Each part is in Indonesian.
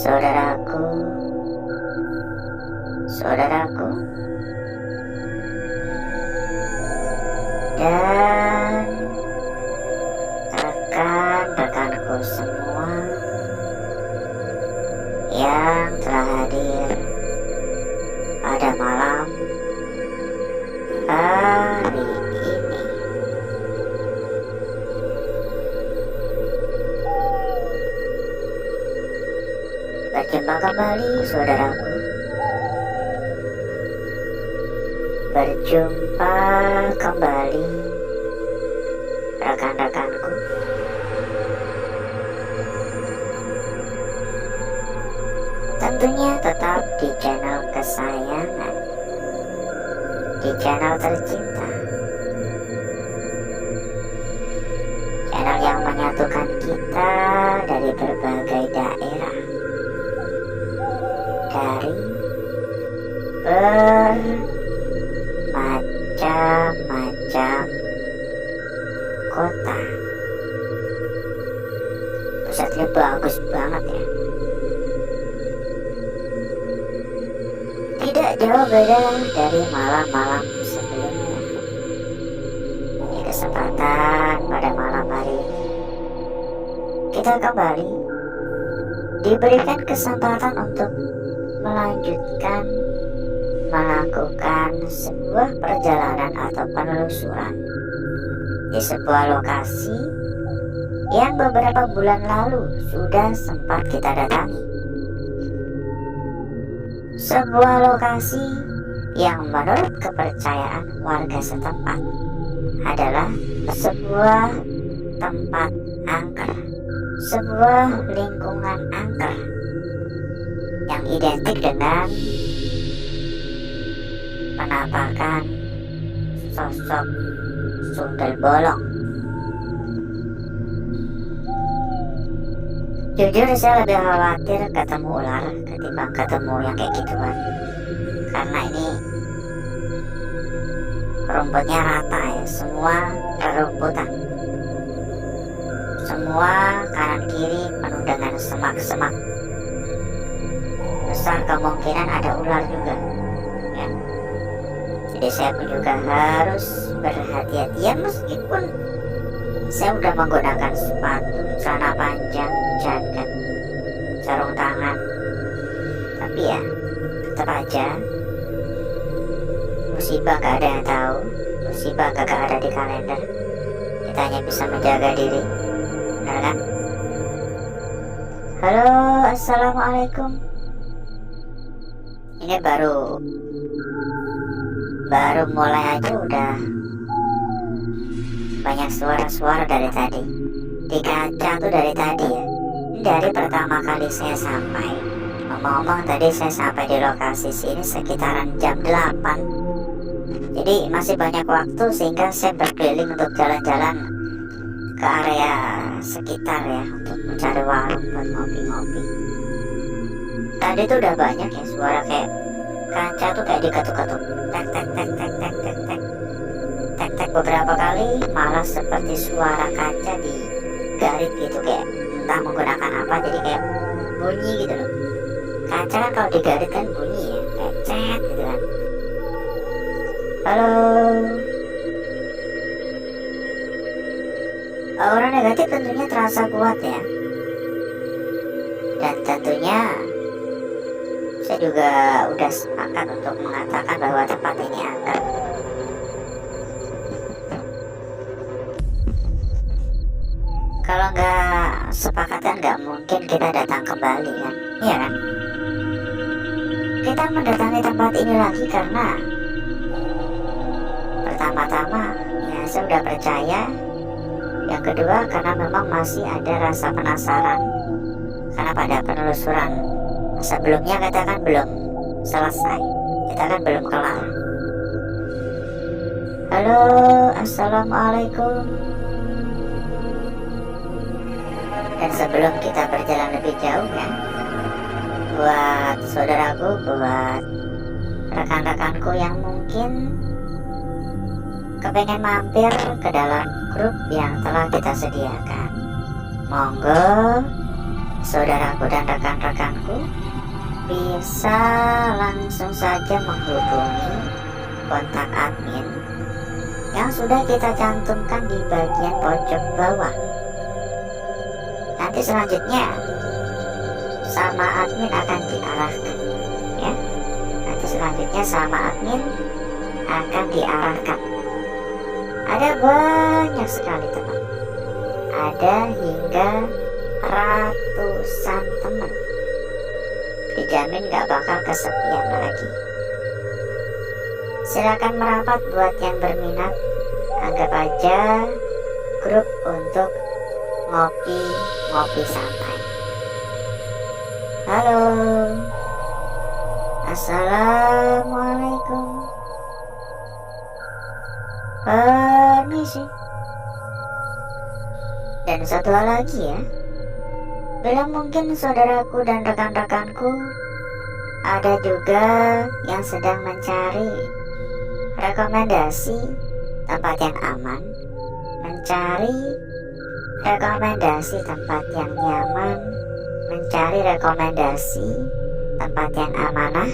Saudaraku, saudaraku, dan rekan-rekanku semua yang telah hadir pada malam hari ini. Berjumpa kembali saudaraku, berjumpa kembali rekan-rekanku. Tentunya tetap di channel kesayangan, di channel tercinta, channel yang menyatukan kita dari berbagai daerah, dari bermacam-macam kota. Pusatnya bagus banget ya. Tidak jauh beda dari malam-malam sebelumnya. Di kesempatan pada malam hari ini, kita kembali diberikan kesempatan untuk melanjutkan melakukan sebuah perjalanan atau penelusuran di sebuah lokasi yang beberapa bulan lalu sudah sempat kita datangi. Sebuah lokasi yang menurut kepercayaan warga setempat adalah sebuah tempat angker, sebuah lingkungan angker yang identik dengan penampakan sosok sundel bolong. Jujur saya lebih khawatir ketemu ular ketimbang ketemu yang kayak gituan, karena ini rumputnya rata ya, semua rerumputan, semua kanan kiri penuh dengan semak-semak. Besar kemungkinan ada ular juga ya. Jadi saya pun juga harus berhati-hati ya, meskipun saya udah menggunakan sepatu, celana panjang, jaket, sarung tangan, tapi ya tetap aja musibah gak ada yang tahu, musibah gak ada di kalender. Kita hanya bisa menjaga diri, benar kan? Halo, assalamualaikum. Ini baru mulai aja udah banyak suara-suara dari tadi. Di kaca tuh dari tadi ya. Dari pertama kali saya sampai. Ngomong-ngomong tadi saya sampai di lokasi sini sekitaran jam 8. Jadi masih banyak waktu sehingga saya berkeliling untuk jalan-jalan ke area sekitar ya, untuk mencari warung buat ngopi-ngopi. Tadi tuh udah banyak ya suara kayak kaca tuh kayak diketuk-ketuk, tek tek tek tek tek tek tek tek tek beberapa kali, malah seperti suara kaca digarit gitu, kayak entah menggunakan apa jadi kayak bunyi gitu loh. Kaca kan kalau digarit kan bunyi ya, kayak cet gitu kan. Halo. Aura negatif tentunya terasa kuat ya. Dan tentunya saya juga udah sepakat untuk mengatakan bahwa tempat ini angker. Kalau nggak sepakat kan nggak mungkin kita datang kembali kan, iya kan? Kita mendatangi tempat ini lagi karena pertama-tama ya saya udah percaya, yang kedua karena memang masih ada rasa penasaran, karena pada penelusuran sebelumnya kita kan belum selesai, kita kan belum kelar. Halo, assalamualaikum. Dan sebelum kita berjalan lebih jauh ya, buat saudaraku, buat rekan-rekanku yang mungkin kepengen mampir ke dalam grup yang telah kita sediakan, monggo saudaraku dan rekan-rekanku bisa langsung saja menghubungi kontak admin yang sudah kita cantumkan di bagian pojok bawah. Nanti selanjutnya sama admin akan diarahkan, ya. Nanti selanjutnya sama admin akan diarahkan. Ada banyak sekali teman, ada hingga ratusan teman. Dijamin gak bakal kesepian lagi. Silakan merapat buat yang berminat. Anggap aja grup untuk ngopi santai. Halo, assalamualaikum, permisi. Dan satu hal lagi ya, bila mungkin saudaraku dan rekan-rekanku ada juga yang sedang mencari rekomendasi tempat yang aman, mencari rekomendasi tempat yang nyaman, mencari rekomendasi tempat yang amanah,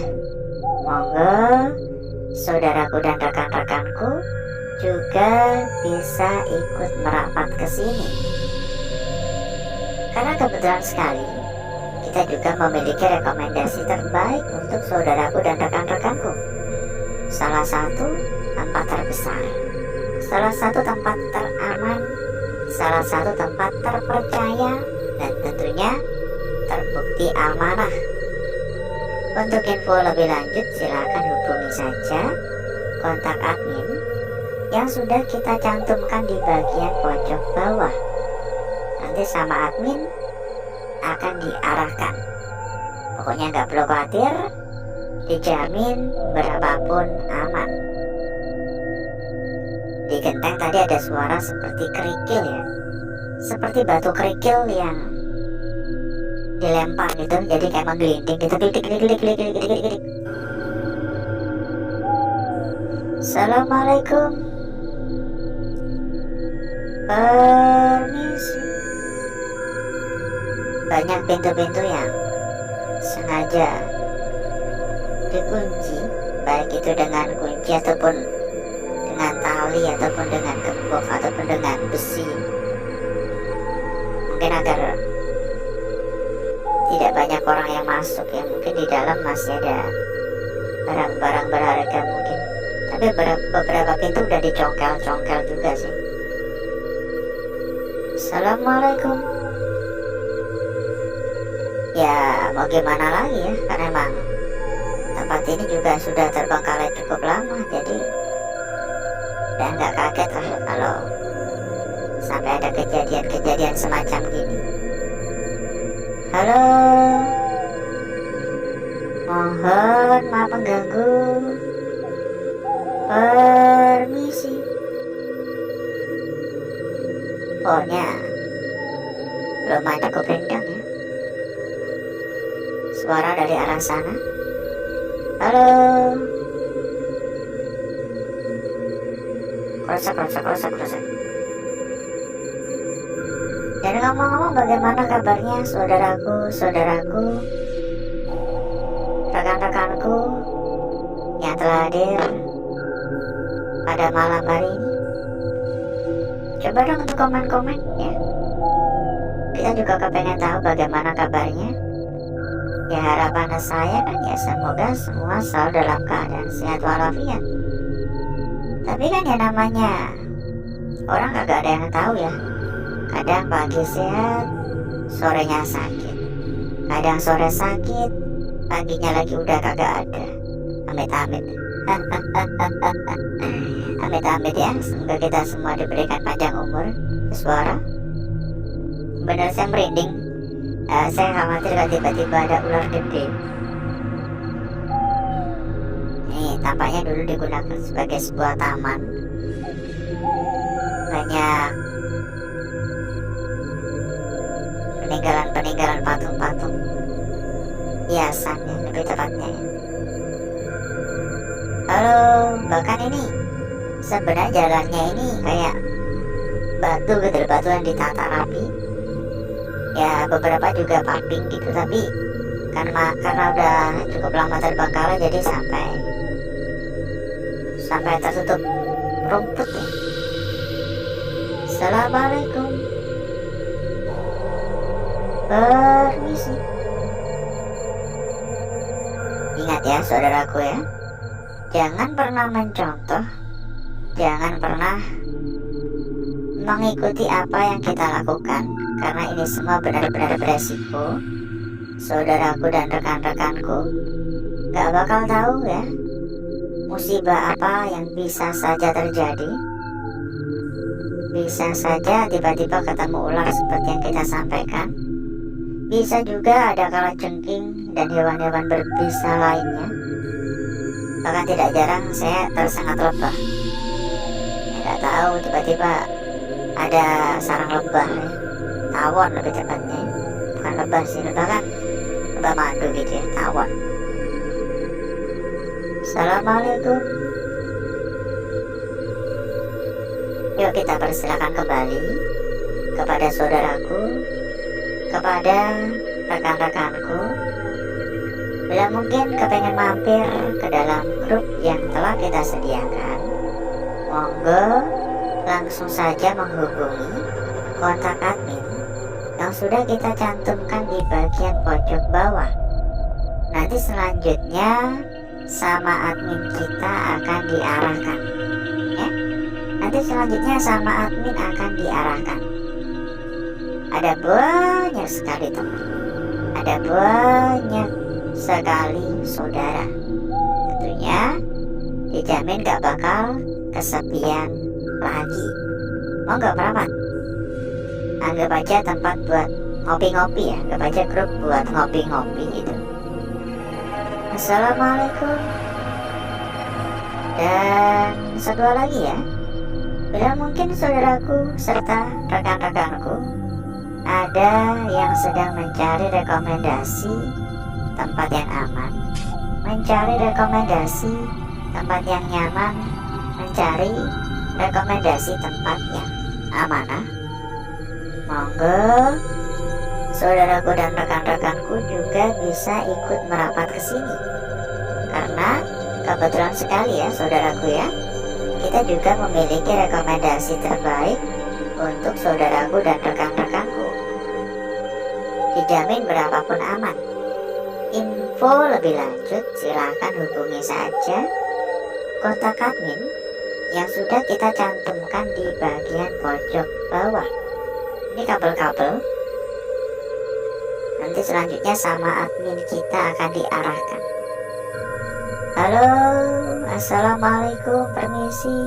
monggo saudaraku dan rekan-rekanku juga bisa ikut merapat ke sini. Karena kebetulan sekali kita juga memiliki rekomendasi terbaik untuk saudaraku dan rekan-rekanku. Salah satu tempat terbesar, salah satu tempat teraman, salah satu tempat terpercaya, dan tentunya terbukti amanah. Untuk info lebih lanjut silakan hubungi saja kontak admin yang sudah kita cantumkan di bagian pojok bawah. Nanti sama admin akan diarahkan. Pokoknya nggak perlu khawatir, dijamin berapapun aman. Di genteng tadi ada suara seperti kerikil ya, seperti batu kerikil yang dilempar gitu, jadi kayak menggelinding gitu, klik. Assalamualaikum, permisi. Banyak pintu-pintu yang sengaja dikunci, baik itu dengan kunci ataupun dengan tali ataupun dengan gembok ataupun dengan besi, mungkin agar tidak banyak orang yang masuk, ya mungkin di dalam masih ada barang-barang berharga mungkin, tapi beberapa pintu udah dicongkel-congkel juga sih. Assalamualaikum. Ya mau gimana lagi ya, karena emang tempat ini juga sudah terbengkalai cukup lama, jadi udah nggak kaget lah kalau sampai ada kejadian-kejadian semacam gini. Halo, mohon maaf mengganggu, permisi. Pokoknya belum cukup rindang ya suara dari arah sana. Halo, krosak. Dan ngomong-ngomong, bagaimana kabarnya saudaraku, rekan-rekanku yang telah hadir pada malam hari ini? Coba dong untuk komen-komen ya. Kita juga kepengen tahu bagaimana kabarnya. Ya harapan saya kan ya semoga semua selalu dalam keadaan sehat walafiat. Tapi kan ya namanya orang kagak ada yang tahu ya. Kadang pagi sehat, sorenya sakit. Kadang sore sakit, paginya lagi udah kagak ada. Amit-amit. Amit-amit ya. Semoga kita semua diberikan panjang umur. Suara bener saya merinding. Saya khawatir kalau tiba-tiba ada ular gede. Ini tampaknya dulu digunakan sebagai sebuah taman. Banyak peninggalan patung-patung hiasan ya, lebih tepatnya. Halo, bahkan ini sebenarnya jalannya ini kayak batu gitu, batu yang ditata rapi. Ya beberapa juga pumping gitu, tapi karena udah cukup lama terbengkalai jadi sampai tertutup rumput ya. Assalamualaikum, permisi. Ingat ya saudaraku ya, jangan pernah mencontoh, jangan pernah mengikuti apa yang kita lakukan, karena ini semua benar-benar beresiko. Saudaraku dan rekan-rekanku gak bakal tahu ya musibah apa yang bisa saja terjadi. Bisa saja tiba-tiba ketemu ular seperti yang kita sampaikan. Bisa juga ada kalajengking dan hewan-hewan berbisa lainnya. Bahkan tidak jarang saya tersengat lebah. Nggak tahu tiba-tiba ada sarang lebah ya. Tawon lebih tepatnya. Bukan lebah sih, lebah kan lebah madu gitu ya, tawon. Assalamualaikum. Yuk kita persilakan kembali kepada saudaraku, kepada rekan-rekanku. Bila mungkin kepengen mampir ke dalam grup yang telah kita sediakan, monggo langsung saja menghubungi kontak admin yang sudah kita cantumkan di bagian pojok bawah. Nanti selanjutnya sama admin kita akan diarahkan ya. Nanti selanjutnya sama admin akan diarahkan. Ada banyak sekali teman, ada banyak sekali saudara. Tentunya dijamin gak bakal kesepian lagi. Mau gak merapat? Anggap aja tempat buat ngopi-ngopi ya, anggap aja grup buat ngopi-ngopi gitu. Assalamualaikum. Dan satu lagi ya, bila mungkin saudaraku serta rekan-rekanku ada yang sedang mencari rekomendasi tempat yang aman, mencari rekomendasi tempat yang nyaman, mencari rekomendasi tempat yang amanah, monggo saudaraku dan rekan-rekanku juga bisa ikut merapat ke sini. Karena kebetulan sekali ya saudaraku ya, kita juga memiliki rekomendasi terbaik untuk saudaraku dan rekan-rekanku. Dijamin berapapun aman. Info lebih lanjut silakan hubungi saja kontak admin yang sudah kita cantumkan di bagian pojok bawah. Ini kabel-kabel. Nanti selanjutnya sama admin kita akan diarahkan. Halo, assalamualaikum, permisi.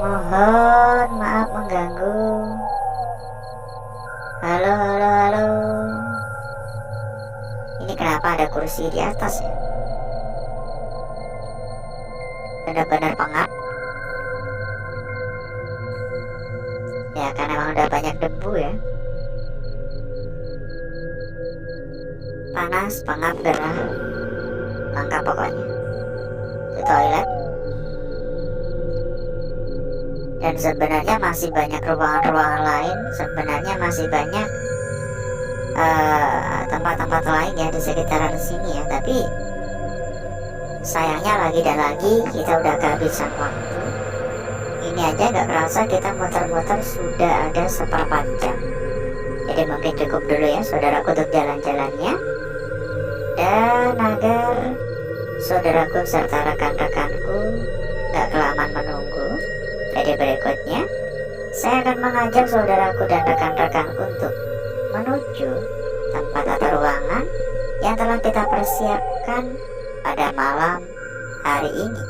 Mohon maaf mengganggu. Halo, halo, halo. Ini kenapa ada kursi di atas ya? Benar-benar pengap. Ya karena memang udah banyak debu ya. Panas, pengap, gerah, lengkap pokoknya. Di toilet. Dan sebenarnya masih banyak ruangan-ruangan lain. Sebenarnya masih banyak tempat-tempat lain ya di sekitaran sini ya. Tapi sayangnya lagi dan lagi kita udah kehabisan waktu. Ini aja gak kerasa kita muter-muter sudah ada seperempat jam. Jadi mungkin cukup dulu ya saudaraku untuk jalan-jalannya. Dan agar saudaraku serta rekan-rekanku gak kelamaan menunggu, jadi berikutnya saya akan mengajak saudaraku dan rekan-rekanku untuk menuju tempat atau ruangan yang telah kita persiapkan pada malam hari ini.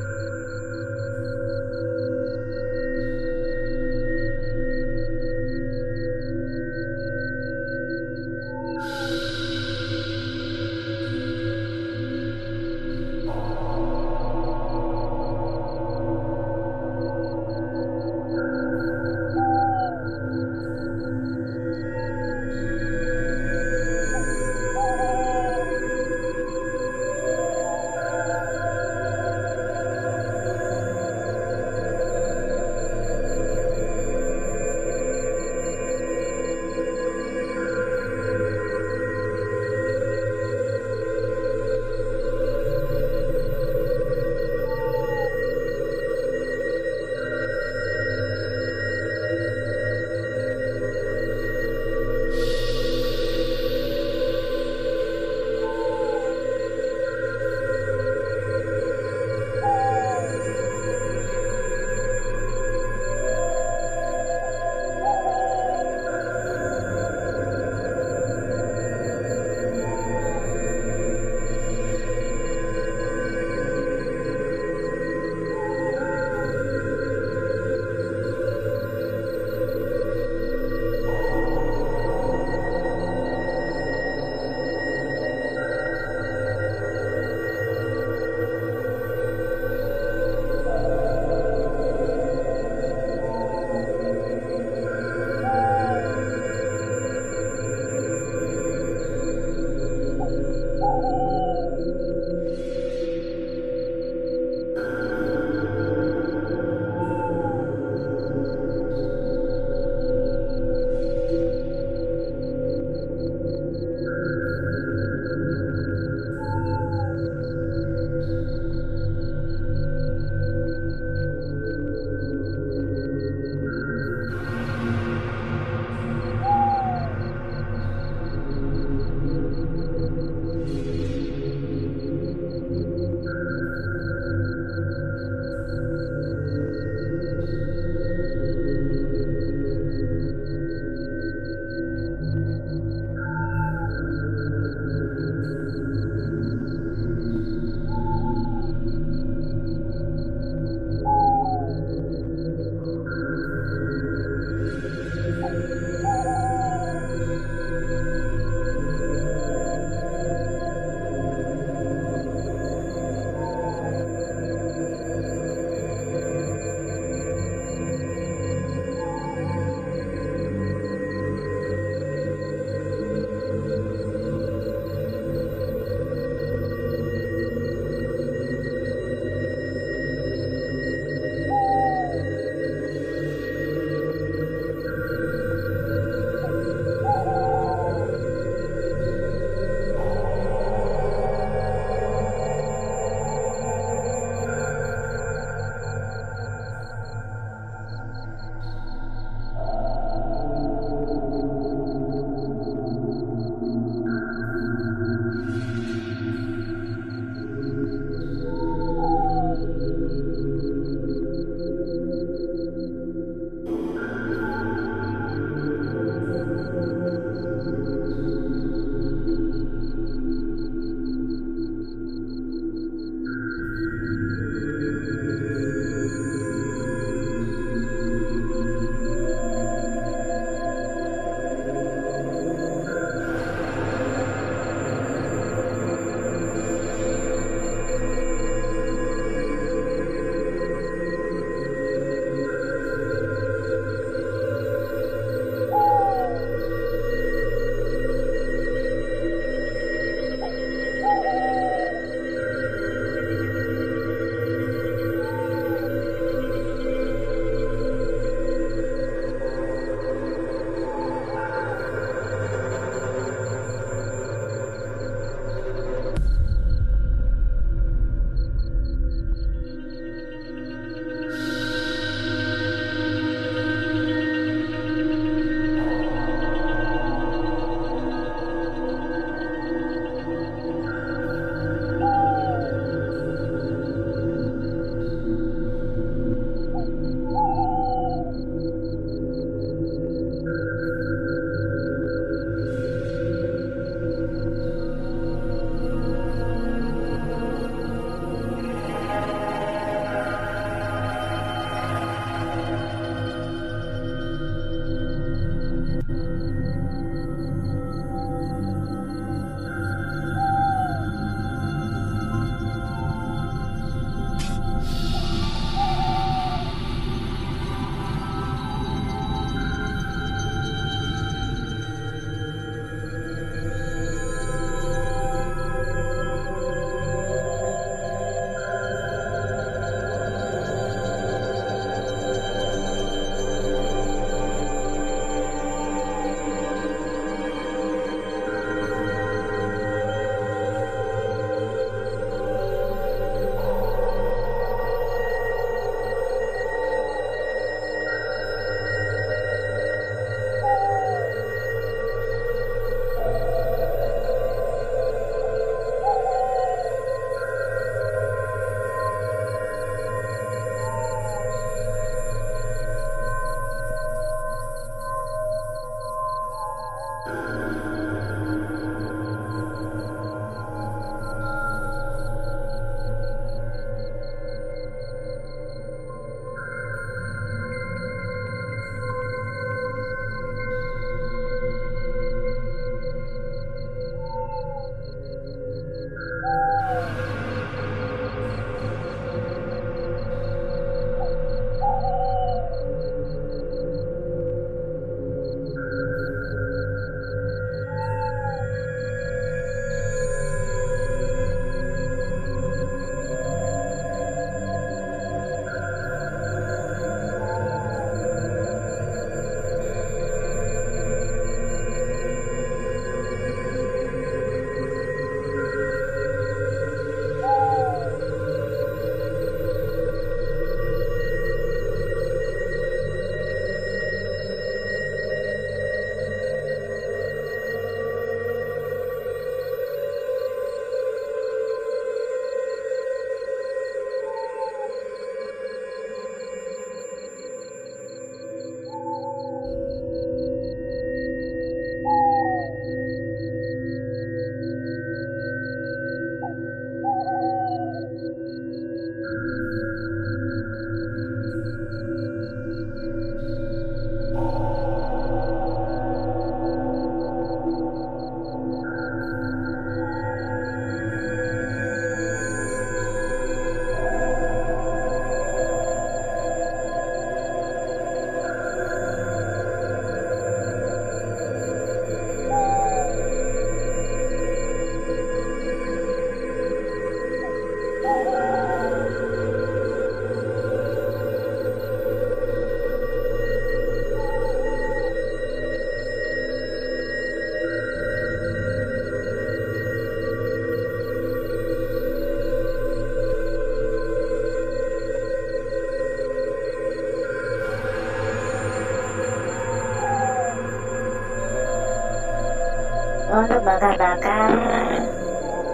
Untuk bakar-bakar,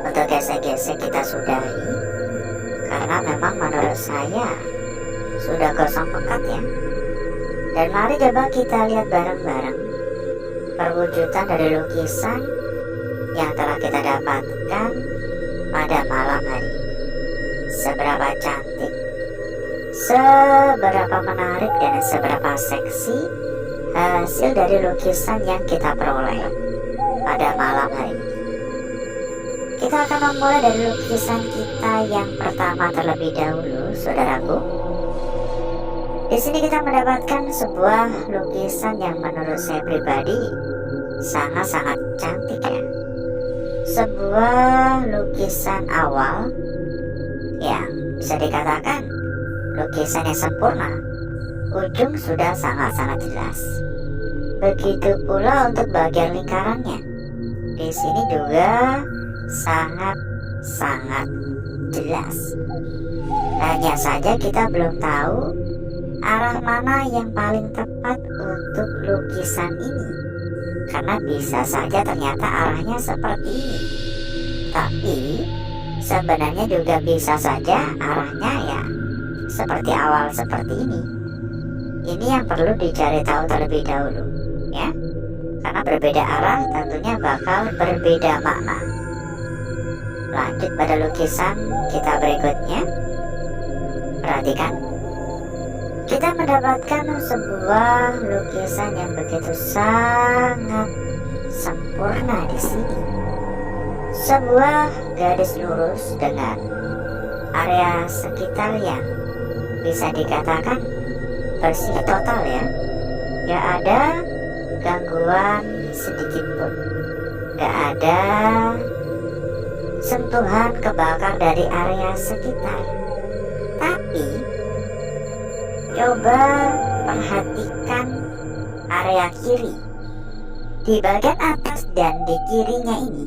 untuk gesek-gesek kita sudahi, karena memang menurut saya sudah gosong pekat ya. Dan mari coba kita lihat bareng-bareng perwujudan dari lukisan yang telah kita dapatkan pada malam hari ini. Seberapa cantik, seberapa menarik, dan seberapa seksi hasil dari lukisan yang kita peroleh pada malam hari ini. Kita akan memulai dari lukisan kita yang pertama terlebih dahulu, saudaraku. Di sini kita mendapatkan sebuah lukisan yang menurut saya pribadi sangat-sangat cantik ya. Sebuah lukisan awal yang bisa dikatakan lukisan yang sempurna. Ujung sudah sangat-sangat jelas. Begitu pula untuk bagian lingkarannya. Di sini juga sangat-sangat jelas. Hanya saja kita belum tahu arah mana yang paling tepat untuk lukisan ini, karena bisa saja ternyata arahnya seperti ini. Tapi sebenarnya juga bisa saja arahnya ya seperti awal seperti ini. Ini yang perlu dicari tahu terlebih dahulu ya. Karena berbeda arah tentunya bakal berbeda makna. Lanjut pada lukisan kita berikutnya. Perhatikan. Kita mendapatkan sebuah lukisan yang begitu sangat sempurna di sini. Sebuah garis lurus dengan area sekitar yang bisa dikatakan bersih total ya. Gak ada gangguan sedikit pun, gak ada sentuhan kebakar dari area sekitar. Tapi coba perhatikan area kiri, di bagian atas dan di kirinya ini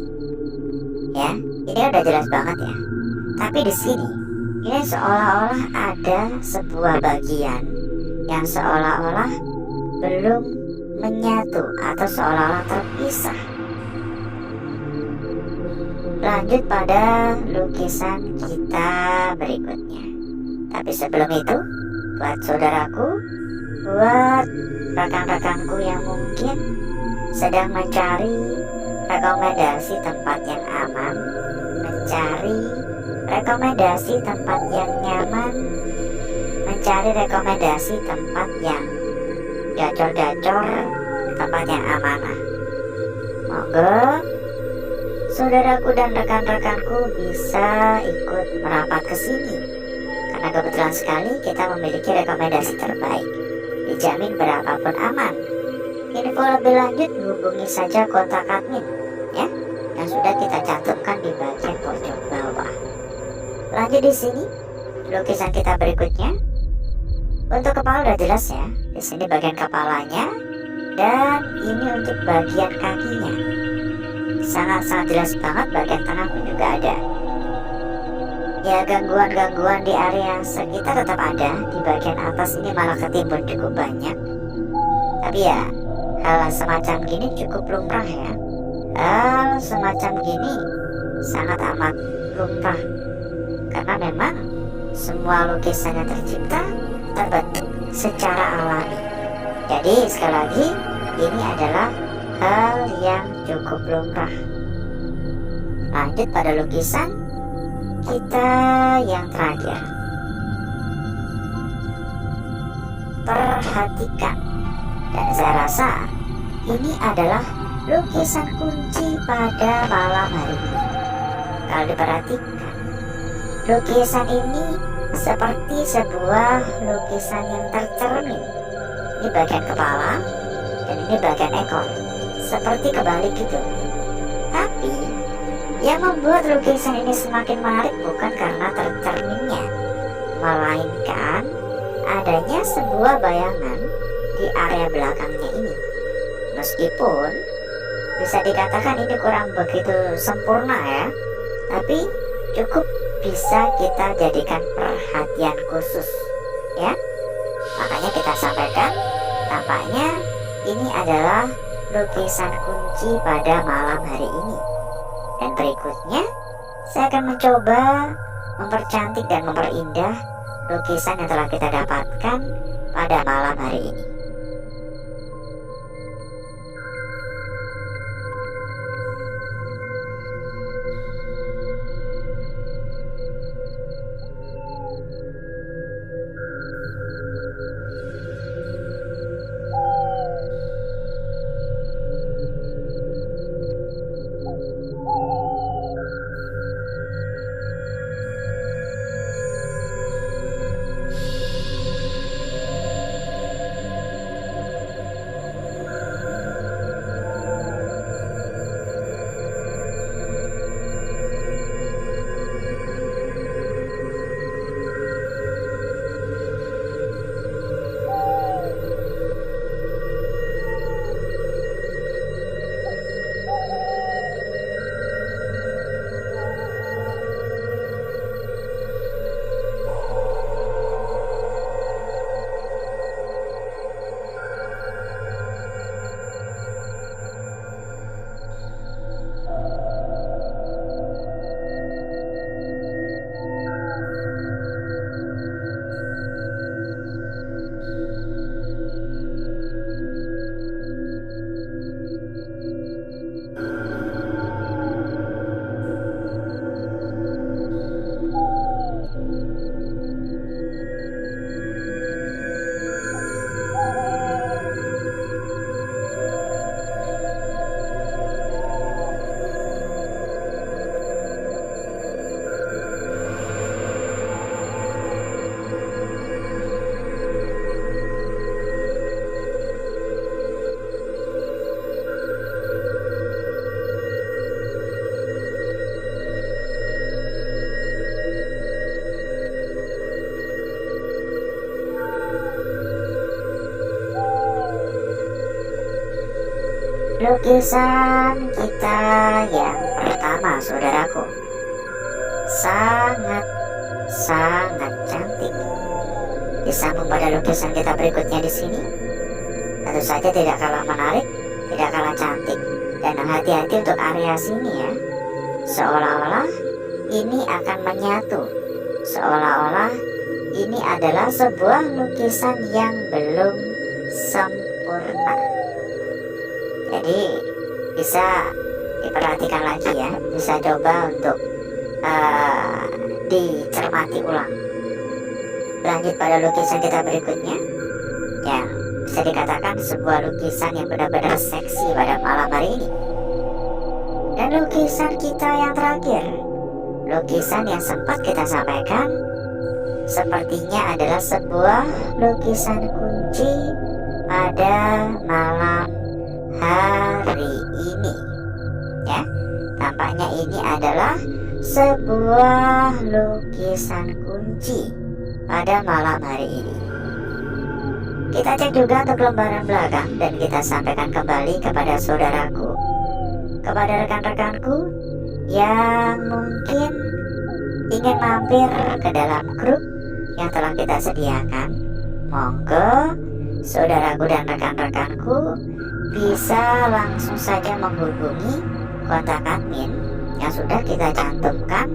ya, ini udah jelas banget ya. Tapi di sini ini seolah-olah ada sebuah bagian yang seolah-olah belum menyatu atau seolah-olah terpisah. Lanjut pada lukisan kita berikutnya. Tapi sebelum itu, buat saudaraku, buat rekan-rekanku yang mungkin sedang mencari rekomendasi tempat yang aman, mencari rekomendasi tempat yang nyaman, mencari rekomendasi tempat yang gacor-gacor, tempat yang amanah. Monggo saudaraku dan rekan-rekanku bisa ikut merapat ke sini, karena kebetulan sekali kita memiliki rekomendasi terbaik, dijamin berapapun aman. Info lebih lanjut hubungi saja kontak admin ya, yang sudah kita cantumkan di bagian pojok bawah. Lanjut di sini lukisan kita berikutnya. Untuk kepala udah jelas ya, di sini bagian kepalanya, dan ini untuk bagian kakinya. Sangat-sangat jelas banget, bagian tengah pun juga ada. Ya, gangguan-gangguan di area sekitar tetap ada. Di bagian atas ini malah ketimbun cukup banyak. Tapi ya, hal semacam gini cukup lumrah ya. Hal semacam gini sangat amat lumrah, karena memang semua lukisan yang tercipta terbentuk secara alami. Jadi sekali lagi, ini adalah hal yang cukup lumrah. Lanjut pada lukisan kita yang terakhir. Perhatikan, dan saya rasa ini adalah lukisan kunci pada malam hari ini. Kalau diperhatikan, lukisan ini seperti sebuah lukisan yang tercermin. Ini bagian kepala dan ini bagian ekor, seperti kebalik gitu. Tapi yang membuat lukisan ini semakin menarik bukan karena tercerminnya, melainkan adanya sebuah bayangan di area belakangnya ini. Meskipun bisa dikatakan ini kurang begitu sempurna ya, tapi cukup bisa kita jadikan perhatian khusus ya. Makanya kita sampaikan, tampaknya ini adalah lukisan kunci pada malam hari ini. Dan berikutnya saya akan mencoba mempercantik dan memperindah lukisan yang telah kita dapatkan pada malam hari ini. Lukisan kita yang pertama, saudaraku, sangat cantik. Disambung pada lukisan kita berikutnya di sini, tentu saja tidak kalah menarik, tidak kalah cantik. Dan hati-hati untuk area sini ya, seolah-olah ini akan menyatu, seolah-olah ini adalah sebuah lukisan yang belum sempurna. Jadi bisa diperhatikan lagi ya, bisa coba untuk dicermati ulang. Lanjut pada lukisan kita berikutnya. Ya, bisa dikatakan sebuah lukisan yang benar-benar seksi pada malam hari ini. Dan lukisan kita yang terakhir, lukisan yang sempat kita sampaikan, sepertinya adalah sebuah lukisan kunci pada malam hari ini. Ya, tampaknya ini adalah sebuah lukisan kunci pada malam hari ini. Kita cek juga untuk lembaran belakang dan kita sampaikan kembali kepada saudaraku, kepada rekan-rekanku yang mungkin ingin mampir ke dalam grup yang telah kita sediakan. Monggo saudaraku dan rekan-rekanku bisa langsung saja menghubungi kontak admin yang sudah kita cantumkan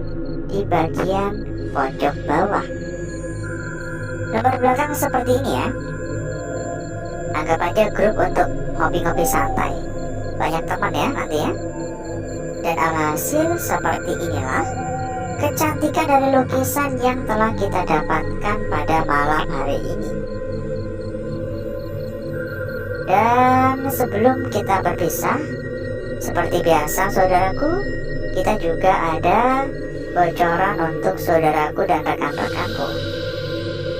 di bagian pojok bawah. Nomor belakang seperti ini ya. Anggap aja grup untuk ngopi-ngopi santai. Banyak teman ya nanti ya. Dan alhasil seperti inilah kecantikan dari lukisan yang telah kita dapatkan pada malam hari ini. Dan sebelum kita berpisah, seperti biasa saudaraku, kita juga ada bocoran untuk saudaraku dan rekan-rekanku.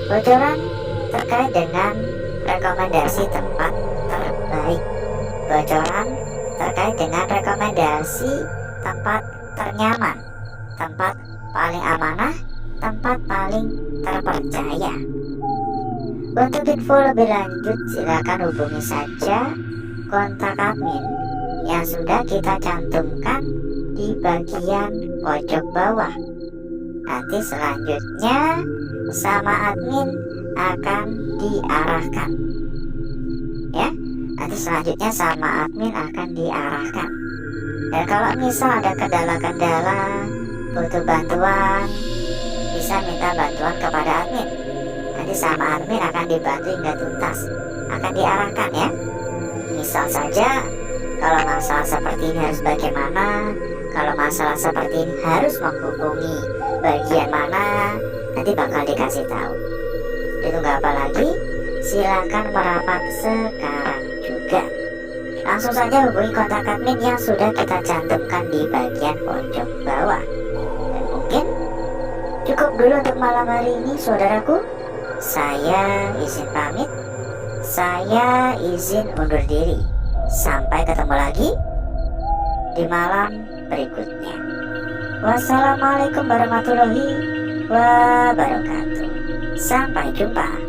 Bocoran terkait dengan rekomendasi tempat terbaik. Bocoran terkait dengan rekomendasi tempat ternyaman, tempat paling amanah, tempat paling terpercaya. Untuk info lebih lanjut silakan hubungi saja kontak admin yang sudah kita cantumkan di bagian pojok bawah. Nanti selanjutnya sama admin akan diarahkan. Ya, nanti selanjutnya sama admin akan diarahkan. Dan kalau misal ada kendala-kendala, butuh bantuan, bisa minta bantuan kepada admin. Nanti sama admin akan dibantu hingga tuntas, akan diarahkan ya. Misal saja kalau masalah seperti ini harus bagaimana, kalau masalah seperti ini harus menghubungi bagian mana, nanti bakal dikasih tahu. Ditunggu apa lagi? Silakan merapat sekarang juga. Langsung saja hubungi kontak admin yang sudah kita cantumkan di bagian pojok bawah. Dan mungkin cukup dulu untuk malam hari ini saudaraku. Saya izin pamit. Saya izin undur diri. Sampai ketemu lagi di malam berikutnya. Wassalamualaikum warahmatullahi wabarakatuh. Sampai jumpa.